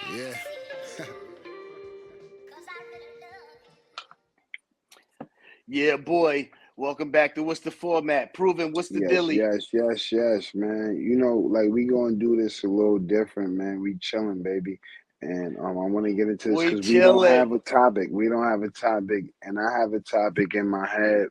Yeah. Yeah, boy. Welcome back to What's the Format? Proven, what's the Yes, dilly? yes, yes, yes, man. Like we gonna do this a little different, man. We chilling, baby. And I want to get into this We because we don't chilling. have a topic. We don't have a topic, and I have a topic in my head,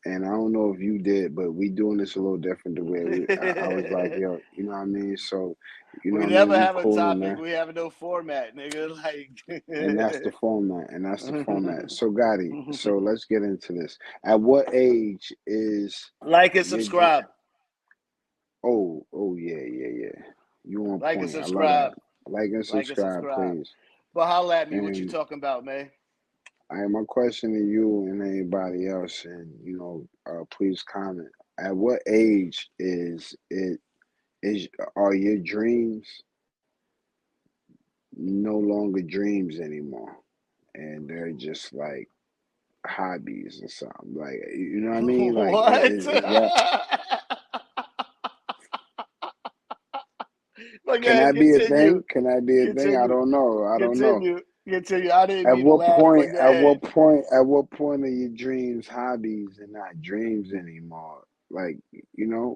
and I don't know if you did, but we doing this a little different. The way I was like, We yo, you know what I mean? So, you know what I mean? never We have a cooling, topic. man. We have no format, nigga. And that's the format, and that's the format. So, Gotti, so let's get into this. At what age is Like and your dream? subscribe. Oh, yeah, yeah, yeah. You on Like and point. I love that. subscribe. Like and Like and subscribe, subscribe. please. But holla at me. What you And talking about, man? my question to you and anybody else, and please comment. At what age is are your dreams no longer dreams anymore, and they're just like hobbies or something? Like, you know what I mean? Like, What? is that But go can ahead, that be a continue. thing? Can that be a thing? I Continue. don't know. I don't know. Continue. I didn't At mean to what laugh, point? but go At ahead. what point? At what point are your dreams hobbies and not dreams anymore? Like,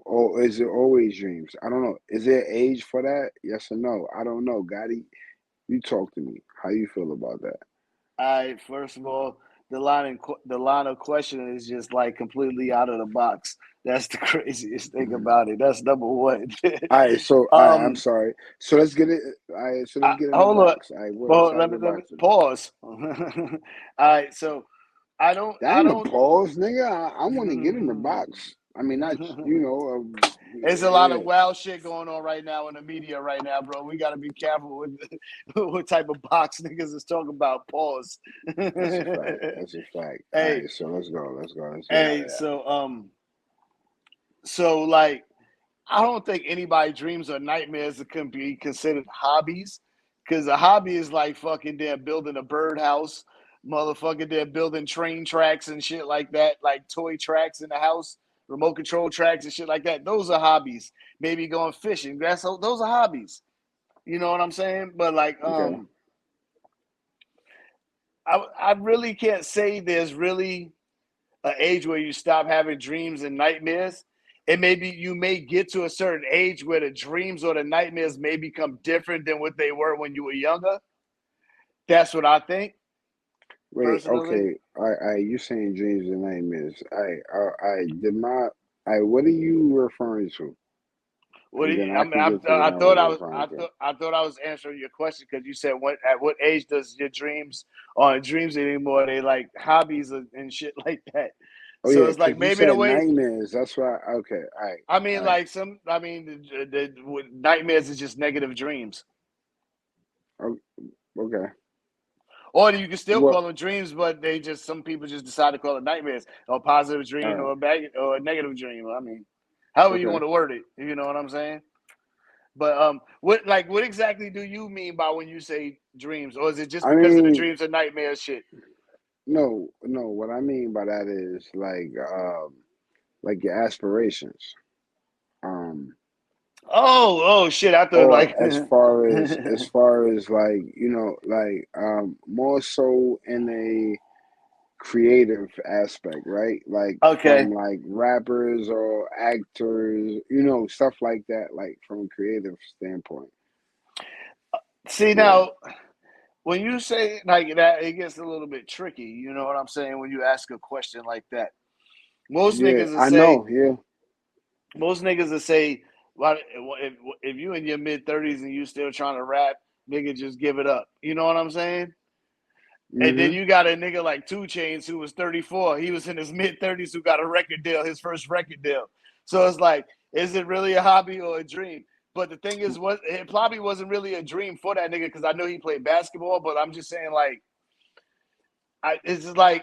or is it always dreams? I don't know. Is there age for that? Yes or no? I don't know. Gotti, you talk to me. How you feel about that? I first of all, the line of questioning is just like completely out of the box. That's the craziest thing Mhm. about it. That's number one. All right. So, all right. I'm um, sorry. So let's get it. All right. So let's get in the hold on. box. All right. What Well, inside the let me box? pause. All right, so That I ain't a don't. pause, nigga. I want to get in the box. I mean, not There's a lot of yeah. wild shit going on right now in the media right now, bro. We got to be careful with what type of box niggas is talking about. Pause. That's a fact. That's a fact. All hey, right, so let's go. Let's go. Let's get out of hey. that. So like, I don't think anybody dreams or nightmares that can be considered hobbies, because a hobby is like fucking they're building a birdhouse, motherfucking they're building train tracks and shit like that, like toy tracks in the house, remote control tracks and shit like that. Those are hobbies. Maybe going fishing. Those are hobbies. You know what I'm saying? But like, Okay. I really can't say there's really an age where you stop having dreams and nightmares. And maybe you may get to a certain age where the dreams or the nightmares may become different than what they were when you were younger. That's what I think, Wait. personally. Okay. You saying dreams and nightmares? I did my. What are you referring to? What do And then you, I can get to what I I thought was I was referring to. I thought I was answering your question because you said at what age does your dreams aren't dreams anymore? They like hobbies and shit like that. Oh So yeah, it's like because you maybe the said way nightmares. That's why. Okay. All right. I mean, All right. like nightmares is just negative dreams. Okay. Or you can still Well. call them dreams, but some people just decide to call it nightmares or a positive All dream right. or a negative dream. I mean, however you Okay. want to word it, you know what I'm saying? But what exactly do you mean by when you say dreams, or is it just I because of the mean, dreams and nightmares shit? no, no. What I mean by that is like your aspirations. Um, Oh shit! I thought or like as far as like more so in a creative aspect, right? Like okay. from like rappers or actors, stuff like that, like from a creative standpoint. See Yeah. now, when you say like that, it gets a little bit tricky. You know what I'm saying? When you ask a question like that, most Yeah, niggas will I say know. Yeah. most niggas will say, well, if you in your mid 30s and you still trying to rap, nigga, just give it up. You know what I'm saying? And then Mm-hmm. you got a nigga like Two Chains who was 34. He was in his mid 30s who got a record deal, his first record deal. So it's like, is it really a hobby or a dream? But the thing is, what it probably wasn't really a dream for that nigga because I know he played basketball. But I'm just saying, like,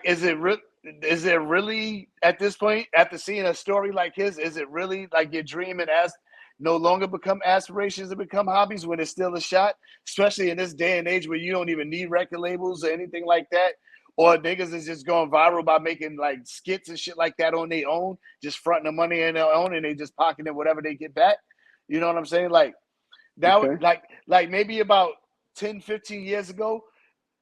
is it really at this point after seeing a story like his? Is it really like your dream and as no longer become aspirations and become hobbies when it's still a shot? Especially in this day and age where you don't even need record labels or anything like that. Or niggas is just going viral by making like skits and shit like that on their own, just fronting the money in their own, and they just pocketing whatever they get back. You know what I'm saying? Like that, Okay. like maybe about 10, 15 years ago,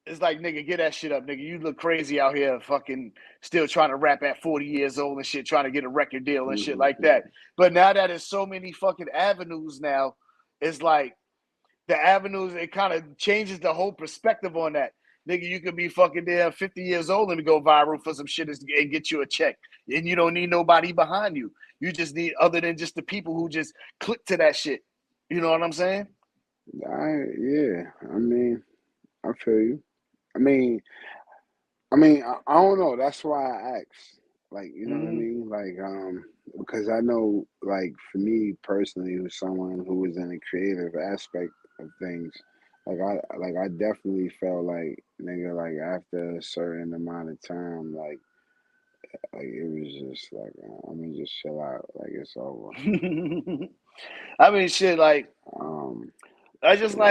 it's like, nigga, get that shit up, nigga. You look crazy out here, fucking still trying to rap at 40 years old and shit, trying to get a record deal and shit like that. But now that there's so many fucking avenues now, it's like the avenues, it kind of changes the whole perspective on that. Nigga, you could be fucking there 50 years old and go viral for some shit and get you a check. And you don't need nobody behind you. You just need other than just the people who just click to that shit. You know what I'm saying? Yeah. I mean, I feel you. I mean, I don't know. That's why I asked. Like, you know what I Mm-hmm. mean? Like, because I know, like, for me personally, who's someone who was in the creative aspect of things, I definitely felt like, nigga, like after a certain amount of time, like it was just like, I'm gonna just chill out. Like it's over. I mean, shit, like, Um, I just yeah,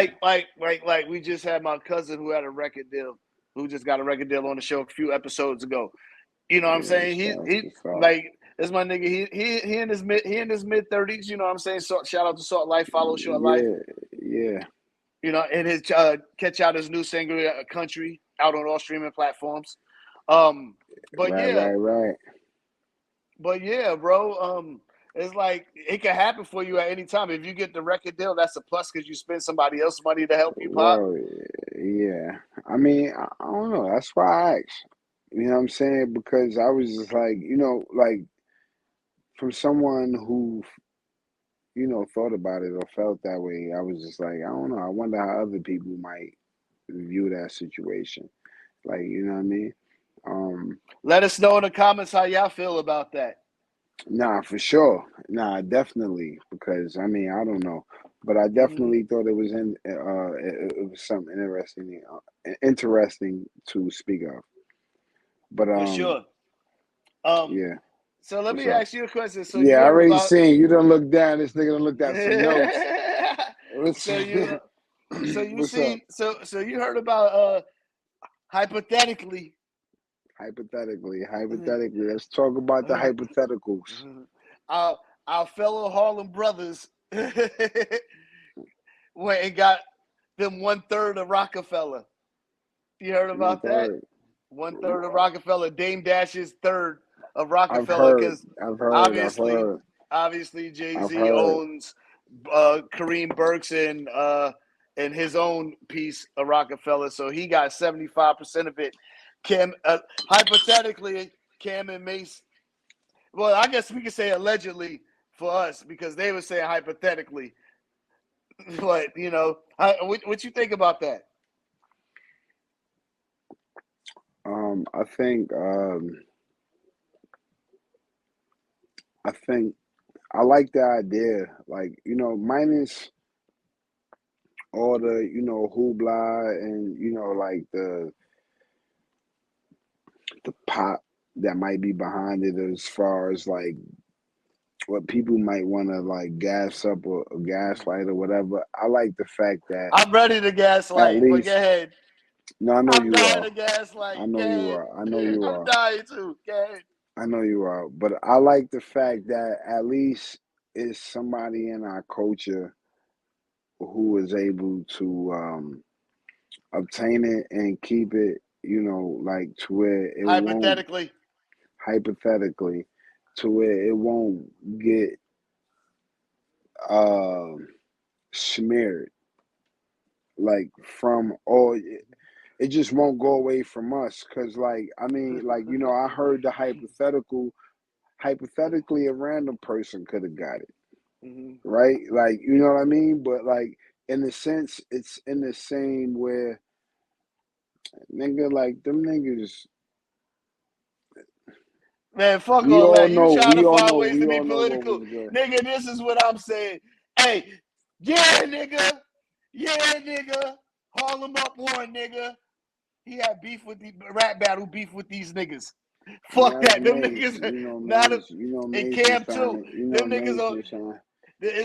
like we just had my cousin who had a record deal, who just got a record deal on the show a few episodes ago. You know what I'm yeah. saying? That's He what's up. like this my nigga. He in his mid 30s. You know what I'm saying? So, shout out to Salt Life, follow Short Life. Yeah, yeah. You know, and his catch out his new single "Country" out on all streaming platforms. But Right, yeah, right, right. bro. It's like it can happen for you at any time. If you get the record deal, that's a plus because you spend somebody else's money to help you pop. Well, yeah. I mean, I don't know. That's why I asked. You know what I'm saying? Because I was just like, like from someone who, thought about it or felt that way, I was just like, I don't know. I wonder how other people might view that situation. Like, you know what I mean? Um, Let us know in the comments how y'all feel about that. nah, for sure. Nah, definitely. Because I mean, I don't know, but I Mm-hmm. definitely thought it was it was something interesting to speak of. But For sure. Um, yeah. so let What's me up? ask you a question. So Yeah, you I heard already about seen you done look down. This nigga done looked at some notes. What's so you so you what's up? see so you heard about hypothetically Hypothetically, let's talk about the hypotheticals. our our fellow Harlem brothers went and got them 1/3 of Rockefeller. You heard One about that? third. 1/3 of Rockefeller. Dame Dash's third of I've Rockefeller heard. because I've heard. I've obviously heard. Jay I've Z heard. owns Kareem Burks and his own piece of Rockefeller, so he got 75% of it. Cam, hypothetically, Cam and Mace. Well, I guess we could say allegedly for us because they were saying hypothetically. But what you think about that? I think. I think I like the idea. Like minus all the hoopla and like the pop that might be behind it as far as like what people might want to like gas up or gaslight or whatever. I like the fact that I'm ready to at gaslight, but go least ahead. no, I know I'm you dying are. to I gaslight. know Go you ahead. are. I know you I'm are. dying too. Go ahead. I know you are. But I like the fact that at least it's somebody in our culture who is able to obtain it and keep it, like to where it won't Hypothetically. hypothetically to where it won't get uh, smeared like from all it just won't go away from us because like I mean like I heard the hypothetically a random person could have got it, Mm-hmm. right? Like you know what I mean, but like in the sense it's in the same where nigga like them niggas Man, fuck all that. You trying to find ways we to be all know what political. was good. Nigga, this is what I'm saying. Hey, yeah, nigga. Yeah, nigga. Harlem up one, nigga. He had beef with the rap battle beef with these niggas. And Fuck that's that. Them Mace. niggas not a, and Mace was Cam trying too. to, Them niggas Mace are was trying.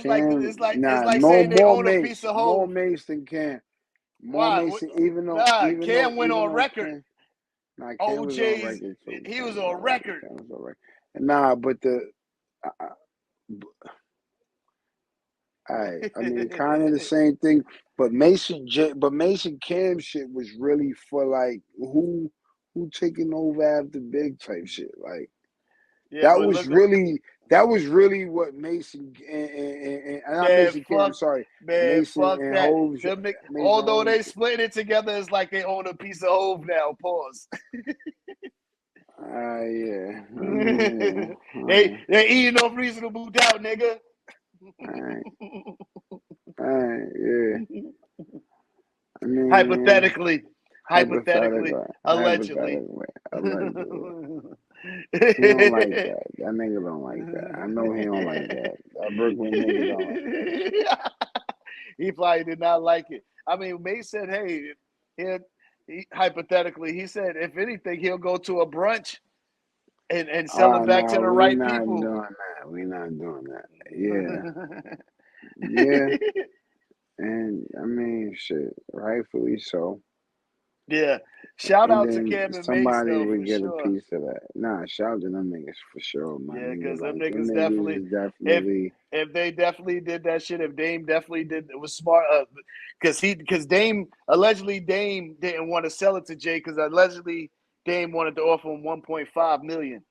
Cam, it's nah, like no saying they more own a piece Mace, of more hove. Mace than Cam, more Why? Mace. Nah, Cam went on Even though Record. Cam, nah, Cam was on OJ's record too. he Cam was was on on record. record. Cam was on record. Nah, but I mean, kind of the same thing. But Mason Cam shit was really for like who taking over after Big type shit. Like Yeah, that but was look, really that was really what Mason and not Mason Cam, sorry, man, Mason fuck and that. Hove, Mason Although Hove they shit. splitting it together, it's like they own a piece of Hove now. Pause. Yeah. I mean, they eating off reasonable doubt, nigga. all right, all right, yeah. I mean, hypothetically, hypothetically, hypothetical, allegedly. hypothetical, allegedly. He don't like that. That nigga don't like that. I know he don't like that. That Brooklyn nigga don't like that shit. He probably did not like it. I mean, May said, "Hey, hypothetically, he said if anything, he'll go to a brunch and sell it back to No, the we right not people." doing that. We not doing that. Yeah, yeah. And I mean, shit, rightfully so. Yeah. Shout And out to then Cam and Mace somebody though, would for get a sure. piece of that. Nah, shout out to them niggas for sure, my Yeah, nigga. because them Like them niggas niggas definitely, is if definitely they definitely did that shit, if Dame definitely did, it was smart. Because Dame didn't want to sell it to Jay because allegedly Dame wanted to offer him 1.5 million.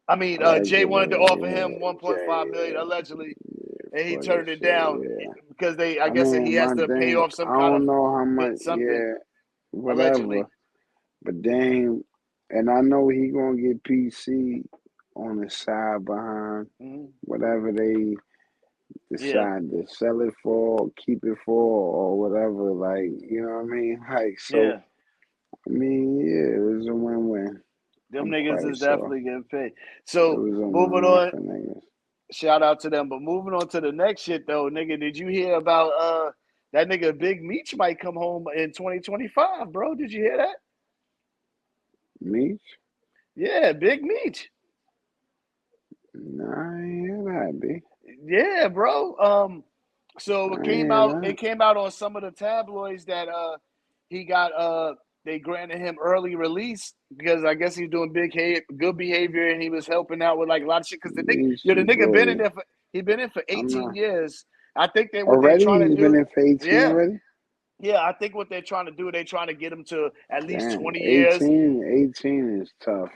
I mean, Jay wanted to allegedly, offer yeah, him 1.5 million Jay, allegedly, yeah, and he for this turned it shit, down yeah. because I I guess he mean, has my to pay thing, off some I kind don't of know how much, something yeah, whatever. allegedly. But Dame, and I know he gonna get PC on the side behind Mhm. whatever they Yeah, decide to sell it for, keep it for, or whatever. Like, you know what I mean? Like, so, yeah. I mean, yeah, it was a win-win. Them I'm niggas quite is sure definitely getting paid. it So was a moving win-win on, for niggas. shout out to them. But moving on to the next shit though, nigga, did you hear about that nigga Big Meech might come home in 2025, bro? Did you hear that? Meech? Yeah, Big Meech. Nah, I ain't hear that, B. Yeah, bro. So I ain't hear that. it came out on some of the tabloids that he got they granted him early release because I guess he's doing good behavior and he was helping out with like a lot of shit because Meech the is nigga been in bully. there for he been in for I'm 18 not. years. I think they what they're Already? trying to He's been do, in for 18 yeah. already? Yeah, I think what they're trying to do, they're trying to get him to at least Damn, 20 years. 18 is tough.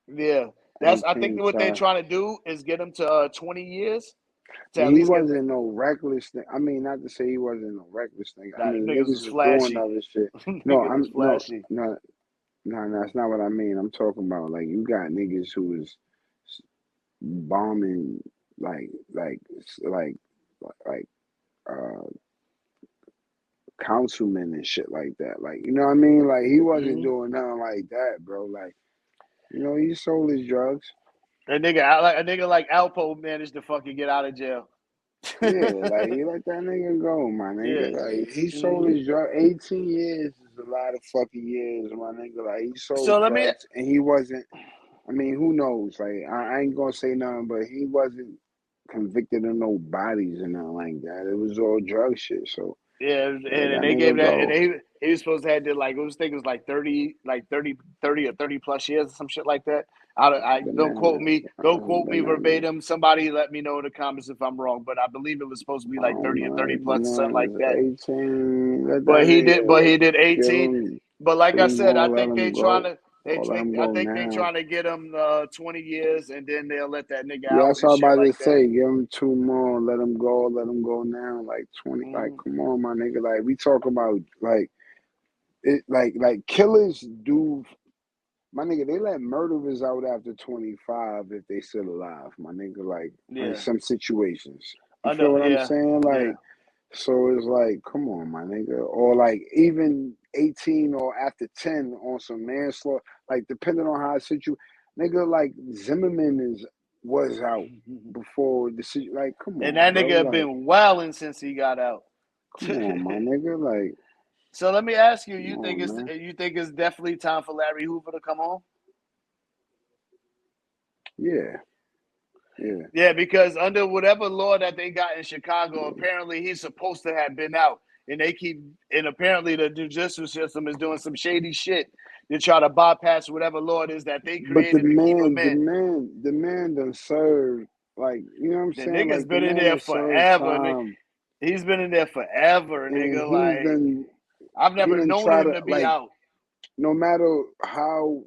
Yeah. That's I think 18 what they're tough. trying to do is get him to 20 years to And at he least get wasn't no reckless thing. I mean, not to say he wasn't no reckless thing. I that mean, niggas was niggas was doing flashy. other shit. No, Niggas was I'm no, flashy. no, no, that's not what I mean. I'm talking about like you got niggas who was bombing like like like like uh councilmen and shit like that. Like you know what I mean? Like he wasn't Mm-hmm. doing nothing like that, bro. Like you know, he sold his drugs. A nigga like Alpo managed to fucking get out of jail. Yeah, like he let that nigga go, my nigga. Yeah. Like he sold Mm-hmm. his drug. 18 years is a lot of fucking years, my nigga. Like he So sold let me drugs, and he wasn't. I mean, who knows? Like I ain't gonna say nothing, but he wasn't convicted of no bodies and nothing like that. It was all drug shit. So yeah, let and that they gave nigga that and go. he was supposed to have did like it was think it was like 30 or 30 plus years or some shit like that. I Bananas. don't quote me Bananas. verbatim. Somebody let me know in the comments if I'm wrong, but I believe it was supposed to be I like don't 30 or know. 30 plus or something like Bananas. that. 18. Let that But nigga he did give 18. him. But like Give I him said, I all. Let think him go. Or let him I go think they now. trying to get him 20 years and then they'll let that nigga Yeah, out that's and what I'm shit about to like that. say. Give him two more, let him go now. Like 20, like Mm-hmm. come on, my nigga. Like we talk about like it, like killers do. My nigga, they let murderers out after 25 if they still alive. My nigga, like in Yeah. some situations, you I feel know. what I'm Yeah. saying? Yeah. Like so, it's like come on, my nigga, or like even 18 or after 10 on some manslaughter. Like depending on how nigga, like Zimmerman was out before the like come And on, that bro, nigga like been wilding since he got out. come on, my nigga, like So let me ask you: come on, man. you think it's definitely time for Larry Hoover to come home? Yeah, yeah, Yeah, because under whatever law that they got in Chicago, yeah. apparently he's supposed to have been out, and they keep and apparently the judicial system is doing some shady shit to try to bypass whatever law it is that they But created to keep him in. the man done served, like you know what I'm The saying. nigga's Like the been in man there done served forever. time. He's been in there forever, and nigga. Like I've he never didn't known try him to to be like, out. no matter how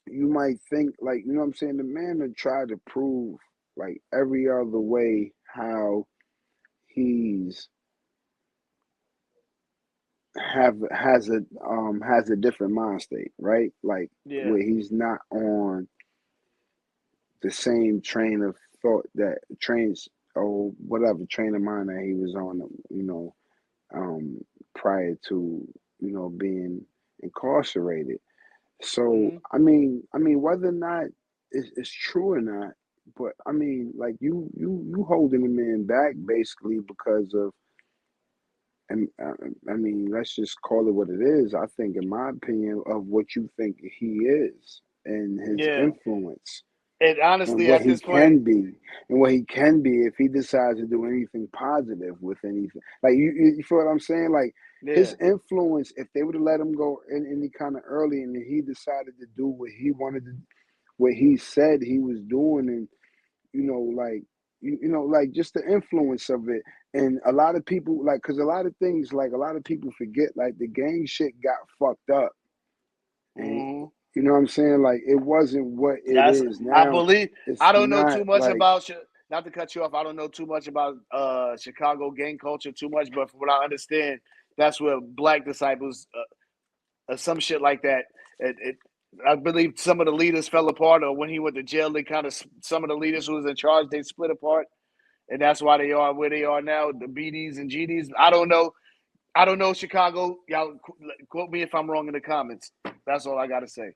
you might think, like, you know what I'm saying, the man had tried to prove like every other way how he's has a different mind state, right? Like Yeah. where he's not on the same train of thought that trains or whatever train of mind that he was on, you know, um, prior to, you know, being incarcerated. So Mm-hmm. I mean, whether or not it's true or not, but I mean, like you holding the man back basically because of, and I mean, let's just call it what it is. I think, in my opinion, of what you think he is and his Yeah. influence And and honestly, what at he this point, can be and what he can be if he decides to do anything positive with anything. Like you feel what I'm saying? Like yeah. his influence, if they would have let him go in any kind of early, and he decided to do what he wanted to, what he said he was doing, and you know, like you know, like just the influence of it. And a lot of people, like, because a lot of things, like a lot of people forget, like the gang shit got fucked up, and Mm-hmm. you know what I'm saying? Like it wasn't what it That's is I now. believe. It's I don't know not too much like, about. Not to cut you off. I don't know too much about Chicago gang culture too much, but from what I understand, that's where black disciples, some shit like that. It, I believe some of the leaders fell apart, or when he went to jail, they kind of some of the leaders who was in charge they split apart, and that's why they are where they are now. The BDs and GDs. I don't know. I don't know Chicago. Y'all quote me if I'm wrong in the comments. That's all I got to say.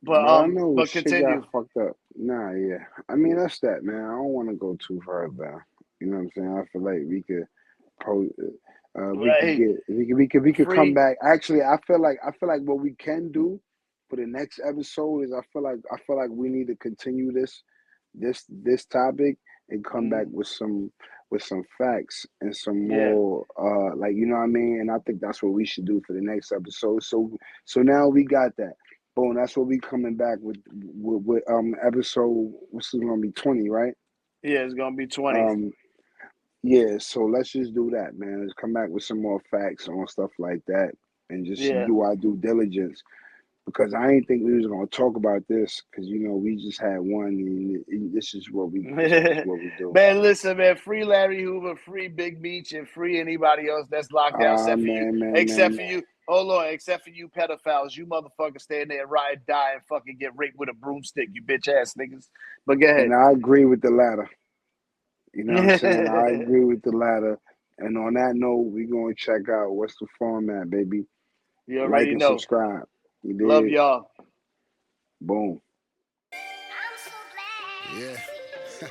but I know But shit got continue. fucked up. Nah, yeah. I mean that's that, man. I don't want to go too further. You know what I'm saying? I feel like pro, we could Hey, get we could come free. back. Actually, I feel like what we can do for the next episode is I feel like we need to continue this topic and come back Mm, with some facts and some yeah, more like, you know what I mean. And I think that's what we should do for the next episode. So now we got that. Boom, that's what we coming back with episode, what's it gonna be, 20, right? yeah. It's gonna be 20. um yeah, so let's just do that, man. Let's come back with some more facts on stuff like that and just Yeah. do our due diligence, because I ain't think we was gonna talk about this, because you know we just had one, and this is just what we do. Man, listen, man. Free Larry Hoover, free Big Meech, and free anybody else that's locked down, Ah, except for you. man, man, Except man. for you. Hold on, except for you pedophiles. You motherfuckers stand there and ride, die, and fucking get raped with a broomstick, you bitch ass niggas. But go And ahead. I agree with the latter. You know what I'm saying? I agree with the latter. And on that note, we gonna check out what's the format, baby. You Like already and know. subscribe. You Love did. y'all. Boom. I'm so glad. Yeah.